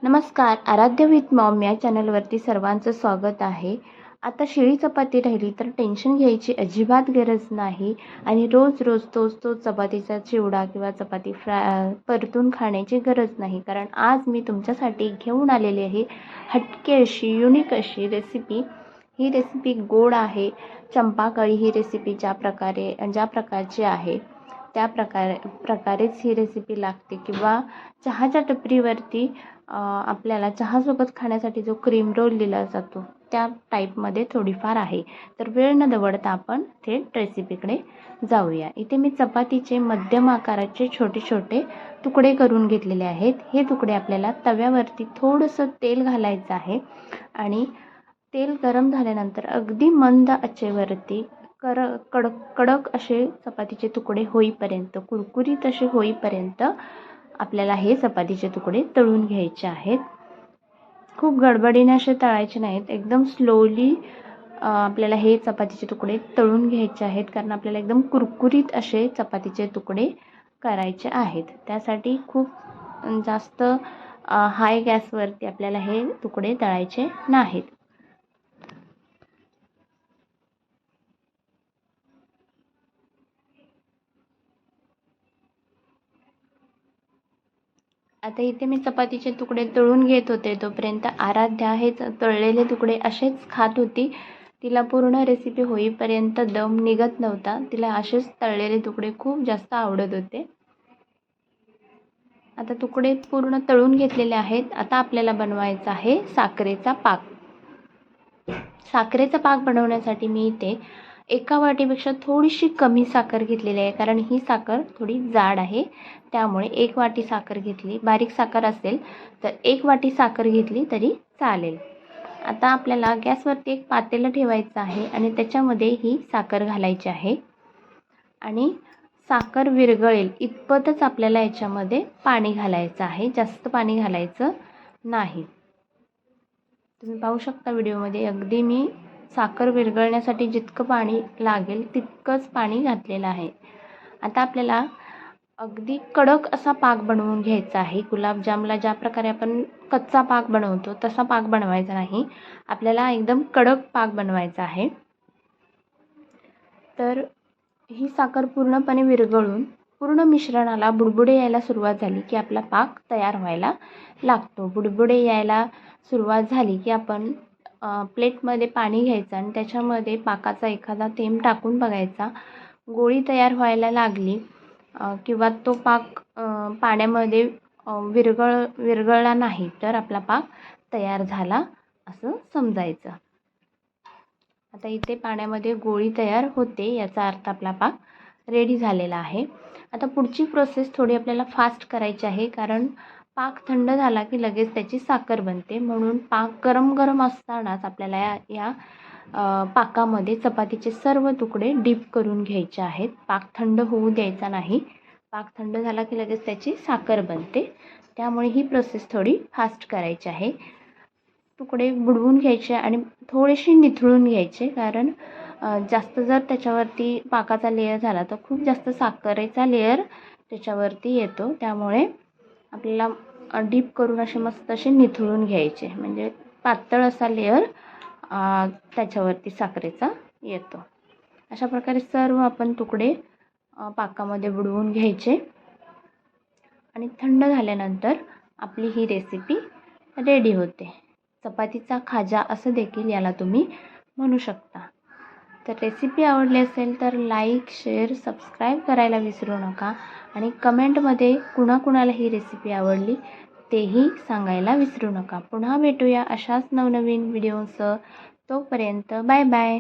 नमस्कार. आराध्य with Maugham या चॅनलवरती सर्वांचं स्वागत आहे. आता शिळी चपाती राहिली तर टेन्शन घ्यायची अजिबात गरज नाही आणि रोज रोज तोच चपातीचा चिवडा किंवा चपाती परतून खाण्याची गरज नाही. कारण आज मी तुमच्यासाठी घेऊन आलेली आहे हटके अशी युनिक अशी रेसिपी. ही रेसिपी गोड आहे. चंपाकळी ही रेसिपी ज्या प्रकारची आहे त्या प्रकारेच ही रेसिपी लागते किंवा चहाच्या टपरीवरती आपल्याला चहासोबत खाण्यासाठी जो क्रीम रोल दिला जातो त्या टाईपमध्ये थोडीफार आहे. तर वेळ न दवडता आपण थेट रेसिपीकडे जाऊया. इथे मी चपातीचे मध्यम आकाराचे छोटे छोटे तुकडे करून घेतलेले आहेत. हे तुकडे आपल्याला तव्यावरती थोडंसं तेल घालायचं आहे आणि तेल गरम झाल्यानंतर अगदी मंद आचेवरती कडक असे चपातीचे तुकडे होईपर्यंत, कुरकुरीत असे होईपर्यंत आपल्याला हे चपातीचे तुकडे तळून घ्यायचे आहेत. खूप गडबडीने असे तळायचे नाहीत, एकदम स्लोली आपल्याला हे चपातीचे तुकडे तळून घ्यायचे आहेत. कारण आपल्याला एकदम कुरकुरीत असे चपातीचे तुकडे करायचे आहेत. त्यासाठी खूप जास्त हाय गॅसवरती आपल्याला हे तुकडे तळायचे नाहीत. आता इथे मी चपातीचे तुकडे तळून घेत होते, तोपर्यंत आराध्या हे तळलेले तुकडे असेच खात होती. तिला पूर्ण रेसिपी होईपर्यंत दम निघत नव्हता. तिला असेच तळलेले तुकडे खूप जास्त आवडत होते. आता तुकडे पूर्ण तळून घेतलेले आहेत. आता आपल्याला बनवायचा आहे साखरेचा पाक. साखरेचा पाक बनवण्यासाठी मी इथे एका वाटीपेक्षा थोडीशी कमी साखर घेतलेली आहे. कारण ही साखर थोडी जाड आहे, त्यामुळे 1 वाटी साखर घेतली. बारीक साखर असेल तर 1 वाटी साखर घेतली तरी चालेल. आता आपल्याला गॅसवरती एक पातेलं ठेवायचं आहे आणि त्याच्यामध्ये ही साखर घालायची आहे आणि साखर विरघळेल इतपतच आपल्याला याच्यामध्ये पाणी घालायचं आहे. जास्त पाणी घालायचं नाही. तुम्ही पाहू शकता व्हिडिओमध्ये अगदी मी साखर विरघळण्यासाठी जितकं पाणी लागेल तितकंच पाणी घातलेलं आहे. आता आपल्याला अगदी कडक असा पाक बनवून घ्यायचा आहे. गुलाबजामला ज्या प्रकारे आपण कच्चा पाक बनवतो तसा पाक बनवायचा नाही, आपल्याला एकदम कडक पाक बनवायचा आहे. तर ही साखर पूर्णपणे विरघळून पूर्ण मिश्रणाला बुडबुडे यायला सुरुवात झाली की आपला पाक तयार व्हायला लागतो. बुडबुडे यायला सुरुवात झाली की आपण प्लेटमध्ये पाणी घ्यायचं आणि त्याच्यामध्ये पाकाचा एखादा थेंब टाकून बघायचा. गोळी तयार व्हायला लागली किंवा तो पाक पाण्यामध्ये विरघळला नाही तर आपला पाक तयार झाला असं समजायचं. आता इथे पाण्यामध्ये गोळी तयार होते, याचा अर्थ आपला पाक रेडी झालेला आहे. आता पुढची प्रोसेस थोडी आपल्याला फास्ट करायची आहे, कारण पाक थंड झाला की लगेच त्याची साखर बनते. म्हणून पाक गरम असतानाच आपल्याला या पाकामध्ये चपातीचे सर्व तुकडे डीप करून घ्यायचे आहेत. पाक थंड होऊ द्यायचा नाही. पाक थंड झाला की लगेच त्याची साखर बनते, त्यामुळे ही प्रोसेस थोडी फास्ट करायची आहे. तुकडे बुडवून घ्यायचे आणि थोडेसे निथळून घ्यायचे, कारण जास्त जर त्याच्यावरती पाकाचा लेयर झाला तर खूप जास्त साखरेचा लेयर त्याच्यावरती येतो. त्यामुळे आपल्याला डीप करून असे मस्त असे निथळून घ्यायचे, म्हणजे पातळ असा लेयर त्याच्यावरती साखरेचा येतो. अशा प्रकारे सर्व आपण तुकडे पाकामध्ये बुडवून घ्यायचे आणि थंड झाल्यानंतर आपली ही रेसिपी रेडी होते. चपातीचा खाजा असं देखील याला तुम्ही म्हणू शकता. तर रेसिपी आवडली असेल तर लाईक, शेअर, सबस्क्राईब करायला विसरू नका आणि कमेंटमध्ये कुणाकुणाला ही रेसिपी आवडली तेही सांगायला विसरू नका. पुन्हा भेटूया अशाच नवनवीन व्हिडिओसह. तोपर्यंत बाय बाय.